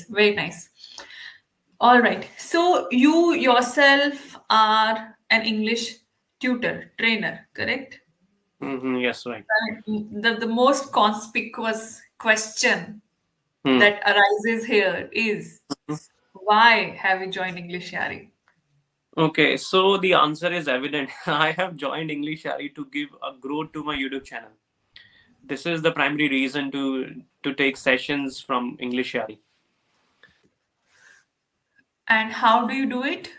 very nice. All right. So you yourself are an English tutor, trainer, correct? Yes, right. The most conspicuous question Hmm. that arises here is why have you joined English Yari? Okay, so the answer is evident. I have joined Englishyaari to give a growth to my YouTube channel. This is the primary reason to take sessions from Englishyaari. And how do you do it?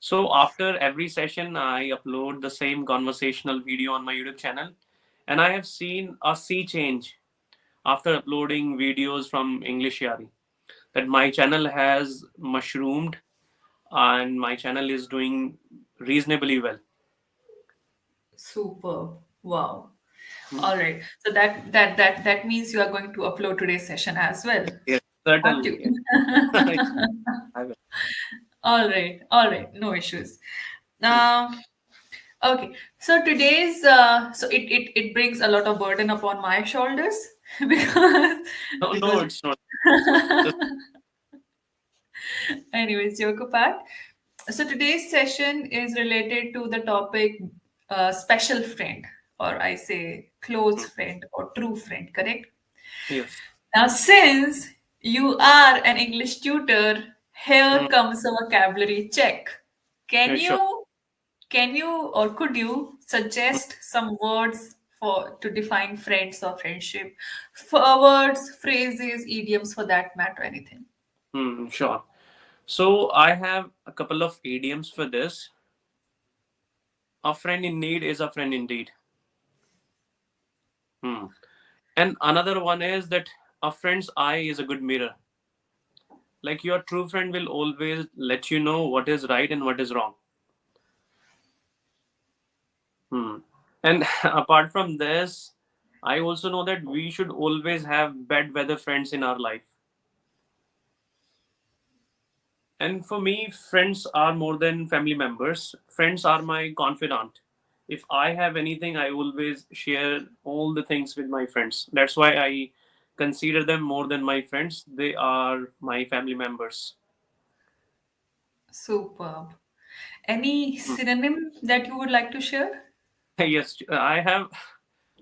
So after every session, I upload the same conversational video on my YouTube channel, and I have seen a sea change after uploading videos from Englishyaari. That my channel has mushroomed, and my channel is doing reasonably well. Super. Wow. Hmm. All right. So that means you are going to upload today's session as well, Yes, aren't certainly. you? Yes. I will. All right. All right. No issues. Um, okay. So today's it brings a lot of burden upon my shoulders because No, no, because it's not. Just, anyways, joke apart. So today's session is related to the topic special friend, or I say close hmm, friend or true friend, correct? yes. Now, since you are an English tutor, here Hmm, comes a vocabulary check. Can yeah, sure. you can you or could you suggest some words for to define friends or friendship? Words, phrases, idioms for that matter, anything. Sure. So I have a couple of idioms for this. A friend in need is a friend indeed. Hmm. And another one is that a friend's eye is a good mirror. Like your true friend will always let you know what is right and what is wrong. Hmm. And apart from this, I also know that we should always have bad weather friends in our life. And for me, friends are more than family members. Friends are my confidant. If I have anything, I always share all the things with my friends. That's why I consider them more than my friends. They are my family members. Superb. Any Hmm. synonym that you would like to share? Yes, I have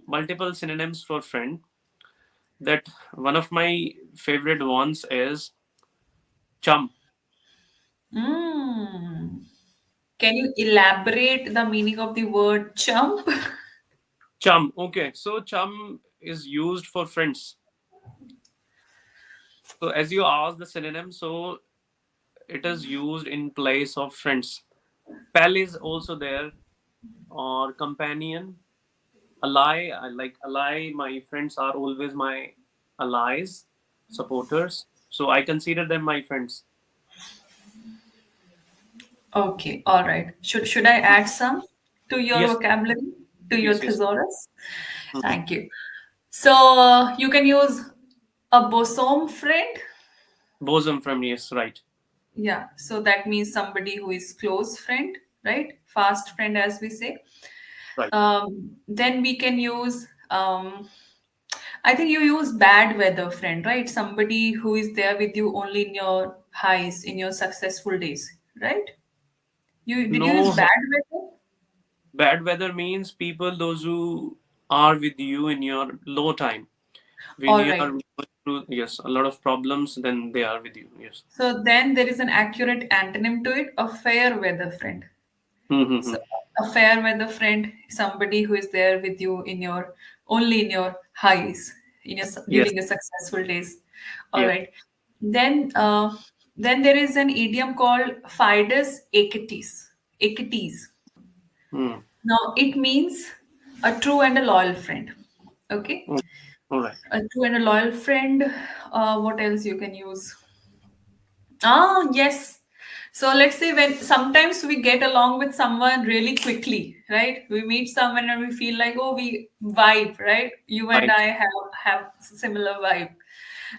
multiple synonyms for friend. That one of my favorite ones is chum. Mm. Can you elaborate the meaning of the word chump? Chum. Okay, so chum is used for friends. So as you asked the synonym, so it is used in place of friends. Pal is also there, or companion. Ally, I like ally. My friends are always my allies, supporters. So I consider them my friends. Okay, all right. Should I add some to your Yes, vocabulary, to your yes, yes. thesaurus? Mhm. Thank you. So you can use a bosom friend. Bosom friend, yes, right, Yeah, so that means somebody who is close friend, right? Fast friend, as we say. right. Then we can use. I think you use bad weather friend, right? Somebody who is there with you only in your highs, in your successful days, right? You did you use No, bad weather? bad weather means people those who are with you in your low time. When All you are right. going through, yes, a lot of problems, then they are with you. Yes. So then there is an accurate antonym to it, a fair weather friend. Mm-hmm. So a fair weather friend, somebody who is there with you in your only in your highs, in your Yes. during your successful days. All Yes. right. Then then there is an idiom called Fides Achates. Achates. Mm. Now it means a true and a loyal friend. Okay. Mm. All right. A true and a loyal friend. What else you can use? Ah, yes. So let's say when sometimes we get along with someone really quickly, right? We meet someone and we feel like, oh, we vibe, right? You and Right. I have similar vibe.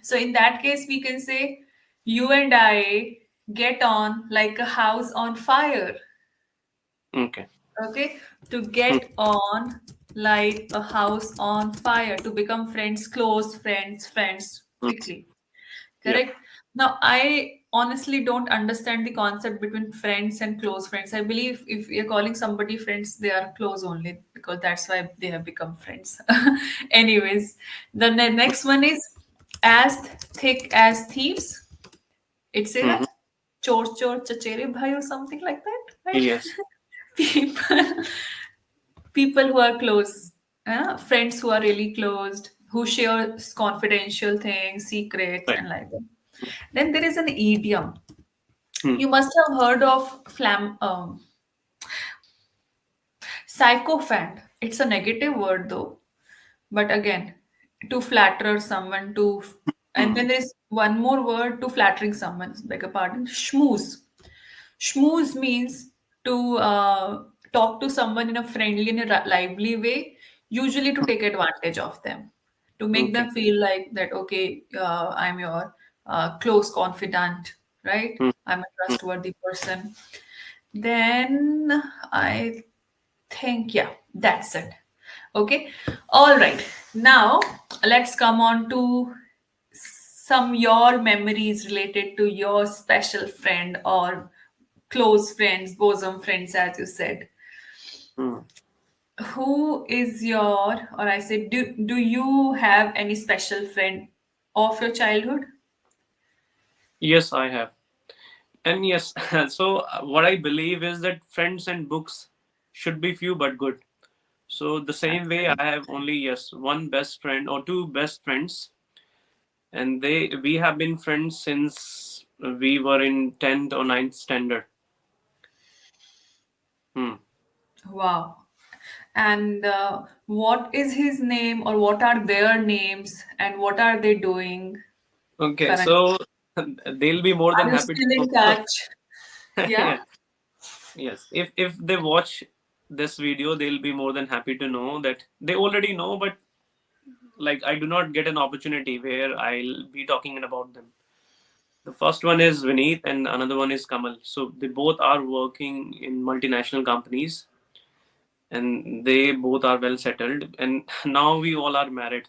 So in that case, we can say you and I get on like a house on fire. Okay. Okay, to Mm. get on like a house on fire, to become friends, close friends, friends Mm. quickly. Yeah. Correct. Now, I honestly don't understand the concept between friends and close friends. I believe if you're calling somebody friends, they are close only because that's why they have become friends. Anyways, the next one is as thick as thieves. It says Hmm. that chor chor chachere bhai or something like that, right? Yes. People, people who are close, friends who are really closed, who share confidential things, secrets, Right. and like that. Then there is an idiom. Hmm. You must have heard of sycophant. It's a negative word though, but again, to flatter someone, and then Hmm. there's one more word to flattering someone. Beg your pardon, schmooze. Schmooze means to talk to someone in a friendly and a lively way, usually to take advantage of them, to make Okay. them feel like that, okay, I'm your close confidant, right? Hmm. I'm a Hmm. trustworthy person. Then I think, yeah, that's it. Okay. All right. Now let's come on to some your memories related to your special friend or close friends, bosom friends, as you said. Hmm. Who is your, or I said, do you have any special friend of your childhood? Yes, I have. And yes, so what I believe is that friends and books should be few but good. So the same way I have only, yes, one best friend or two best friends, and they we have been friends since we were in 10th or ninth standard. Hmm. Wow. And what is his name, or what are their names, and what are they doing Okay, currently? so they'll be more than Are you happy still to in touch? Yeah. know. Yes, if they watch this video, they'll be more than happy to know that they already know, but like I do not get an opportunity where I'll be talking about them. The first one is Vineet and another one is Kamal. So they both are working in multinational companies and they both are well settled. And now we all are married.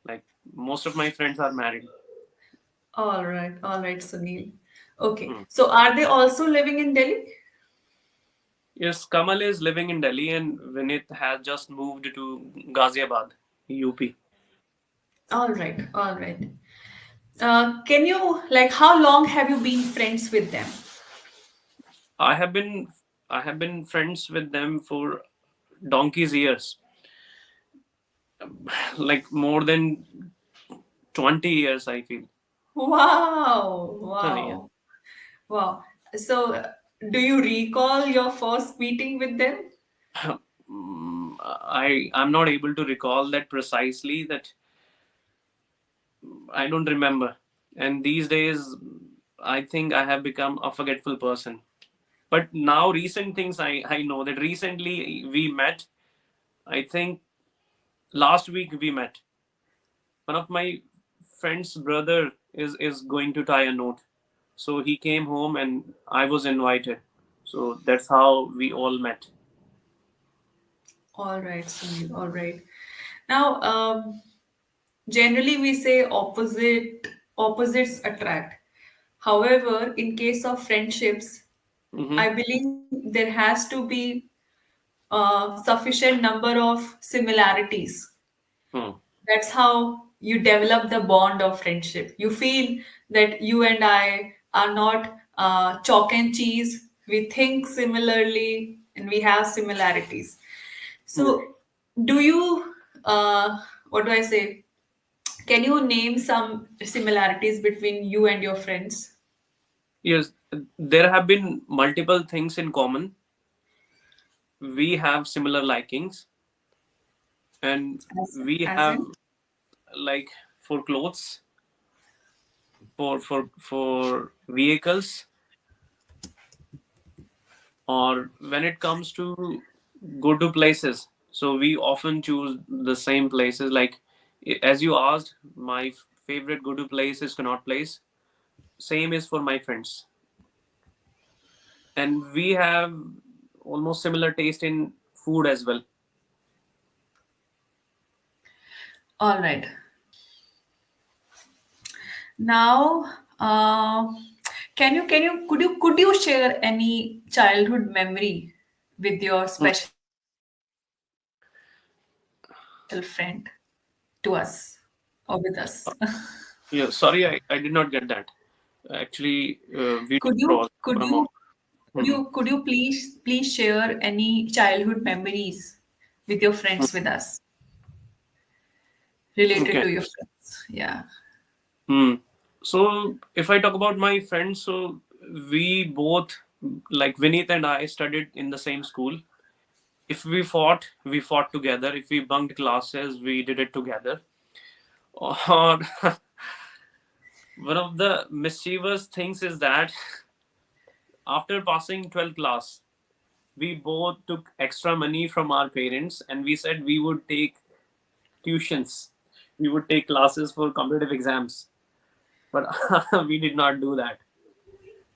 Like most of my friends are married. All right, Sunil. Okay, Hmm. so are they also living in Delhi? Yes, Kamal is living in Delhi and Vineet has just moved to Ghaziabad, UP. All right, all right. Can you, like, how long have you been friends with them? I have been I have been friends with them for donkey's years, like more than 20 years. I feel. Wow, Yeah. wow, wow. So, do you recall your first meeting with them? I'm not able to recall that precisely. That I don't remember. And these days, I think I have become a forgetful person. But now, recent things I know that recently we met. I think last week we met. One of my friend's brother is going to tie a knot, so he came home and I was invited. So that's how we all met. All right, Sunil. All right. Now, generally we say opposites attract. However, in case of friendships, Mm-hmm. I believe there has to be a sufficient number of similarities. Hmm. That's how you develop the bond of friendship. You feel that you and I are not chalk and cheese. We think similarly and we have similarities. Yeah. So, do you, what do I say? Can you name some similarities between you and your friends? Yes, there have been multiple things in common. We have similar likings, and we As have in? like for clothes, for vehicles, or when it comes to go to places. So we often choose the same places. Like as you asked, my favorite go to place is Connaught Place. Same is for my friends, and we have almost similar taste in food as well. All right. Now, Uh, could you share any childhood memory with your Mm. special friend to us or with us? Yeah, sorry, I did not get that. Actually, Could video you froze could for a you moment. could Mhm. you could you please share any childhood memories with your Mm. friends with us related Okay. to your friends? Yeah. Hmm. So if I talk about my friends, so we both, like Vineet and I, studied in the same school. If we fought together. If we bunked classes, we did it together. Or one of the mischievous things is that after passing 12th class, we both took extra money from our parents and we said we would take tuitions. We would take classes for competitive exams. But we did not do that.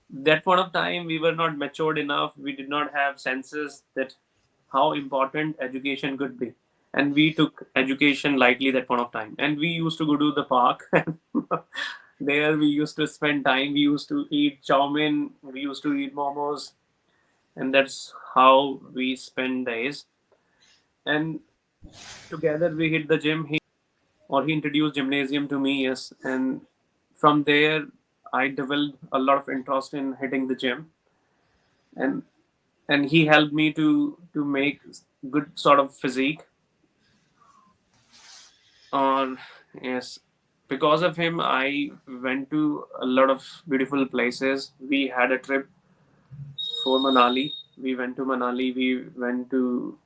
That point of time we were not matured enough. We did not have senses that how important education could be, and we took education lightly that point of time, and we used to go to the park and there we used to spend time. We used to eat chow mein, we used to eat momos, and that's how we spend days. And together we hit the gym. He introduced gymnasium to me, yes, and from there I developed a lot of interest in hitting the gym. And and he helped me to make good sort of physique. Or yes, because of him I went to a lot of beautiful places. We had a trip for Manali. We went to Manali, we went to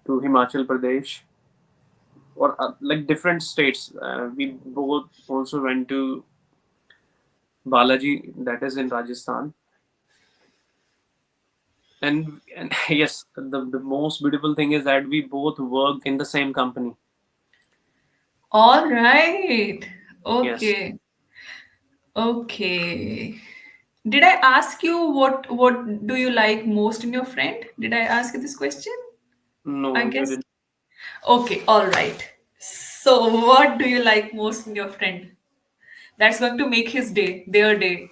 Himachal Pradesh, or like different states. We both also went to Balaji, that is in Rajasthan. And yes, the most beautiful thing is that we both worked in the same company. All right. Yes. Okay. Okay. Did I ask you what do you like most in your friend? Did I ask you this question? No, I you guess. didn't. Okay, all right. So, what do you like most in your friend? That's going to make his day, their day.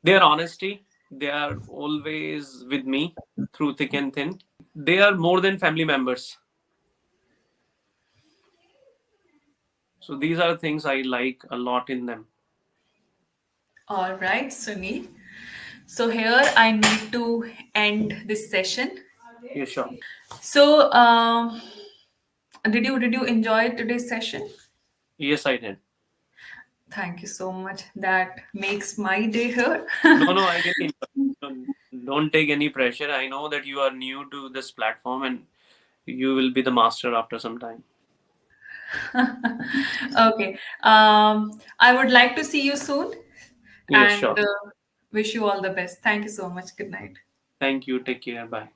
Their honesty, they are always with me through thick and thin. They are more than family members. So these are things I like a lot in them. All right, Sunil. So here I need to end this session. Yeah, sure. So, did you enjoy today's session? Yes, I did. Thank you so much. That makes my day here. No, no, I really enjoyed. Don't take any pressure. I know that you are new to this platform and you will be the master after some time. Okay. I would like to see you soon Yes, and sure. wish you all the best. Thank you so much. Good night. Thank you. Take care. Bye.